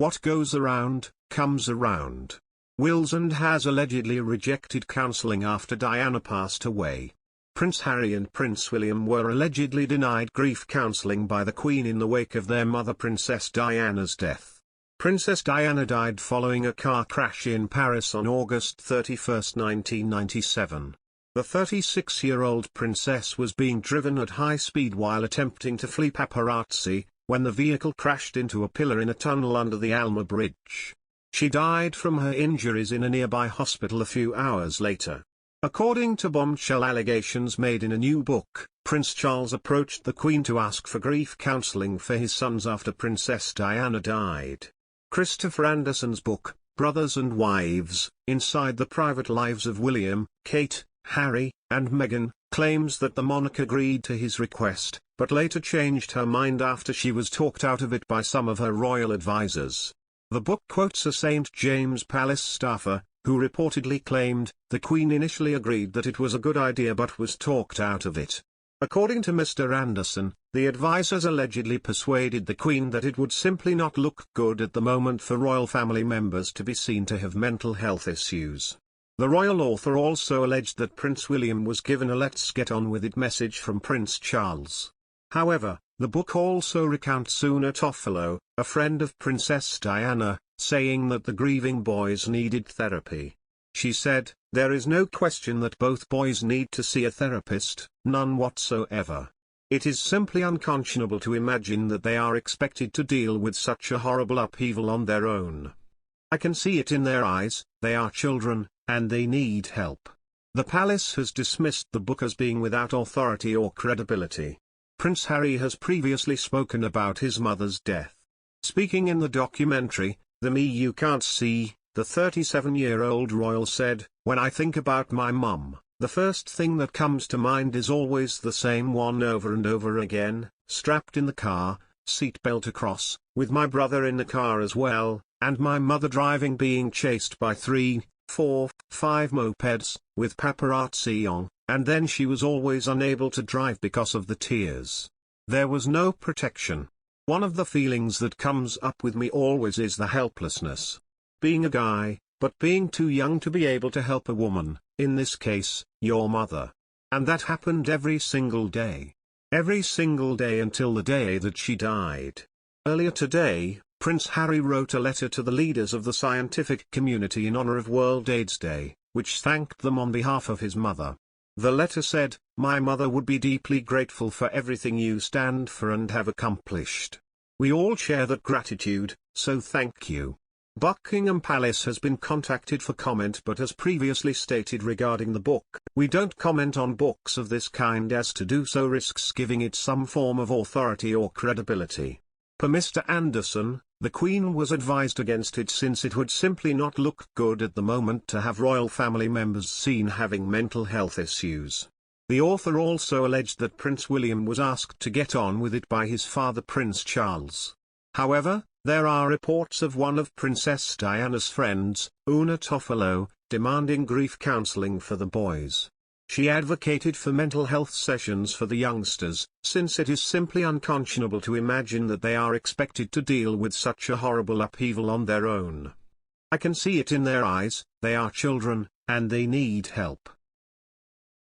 What goes around, comes around. Wilson has allegedly rejected counselling after Diana passed away. Prince Harry and Prince William were allegedly denied grief counselling by the Queen in the wake of their mother Princess Diana's death. Princess Diana died following a car crash in Paris on August 31, 1997. The 36-year-old princess was being driven at high speed while attempting to flee paparazzi, when the vehicle crashed into a pillar in a tunnel under the Alma bridge. She died from her injuries in a nearby hospital a few hours later. According to bombshell allegations made in a new book, Prince Charles approached the Queen to ask for grief counselling for his sons after Princess Diana died. Christopher Andersen's book, Brothers and Wives, Inside the Private Lives of William, Kate, Harry, and Meghan, claims that the monarch agreed to his request, but later changed her mind after she was talked out of it by some of her royal advisers. The book quotes a St. James Palace staffer, who reportedly claimed, the Queen initially agreed that it was a good idea but was talked out of it. According to Mr. Andersen, the advisers allegedly persuaded the Queen that it would simply not look good at the moment for royal family members to be seen to have mental health issues. The royal author also alleged that Prince William was given a "let's get on with it" message from Prince Charles. However, the book also recounts Una Toffolo, a friend of Princess Diana, saying that the grieving boys needed therapy. She said, "There is no question that both boys need to see a therapist, none whatsoever. It is simply unconscionable to imagine that they are expected to deal with such a horrible upheaval on their own. I can see it in their eyes, they are children, and they need help." The palace has dismissed the book as being without authority or credibility. Prince Harry has previously spoken about his mother's death. Speaking in the documentary, The Me You Can't See, the 37-year-old royal said, "When I think about my mum, the first thing that comes to mind is always the same one over and over again, strapped in the car, seatbelt across, with my brother in the car as well, and my mother driving being chased by 3, 4, 5 mopeds, with paparazzi on, and then she was always unable to drive because of the tears. There was no protection. One of the feelings that comes up with me always is the helplessness. Being a guy, but being too young to be able to help a woman, in this case, your mother. And that happened every single day. Every single day until the day that she died." Earlier today, Prince Harry wrote a letter to the leaders of the scientific community in honor of World AIDS Day, which thanked them on behalf of his mother. The letter said, "My mother would be deeply grateful for everything you stand for and have accomplished. We all share that gratitude, so thank you." Buckingham Palace has been contacted for comment but as previously stated regarding the book, "We don't comment on books of this kind as to do so risks giving it some form of authority or credibility." Per Mr. Andersen, the Queen was advised against it since it would simply not look good at the moment to have royal family members seen having mental health issues. The author also alleged that Prince William was asked to get on with it by his father Prince Charles. However, there are reports of one of Princess Diana's friends, Una Toffolo, demanding grief counselling for the boys. She advocated for mental health sessions for the youngsters, since it is simply unconscionable to imagine that they are expected to deal with such a horrible upheaval on their own. I can see it in their eyes, they are children, and they need help.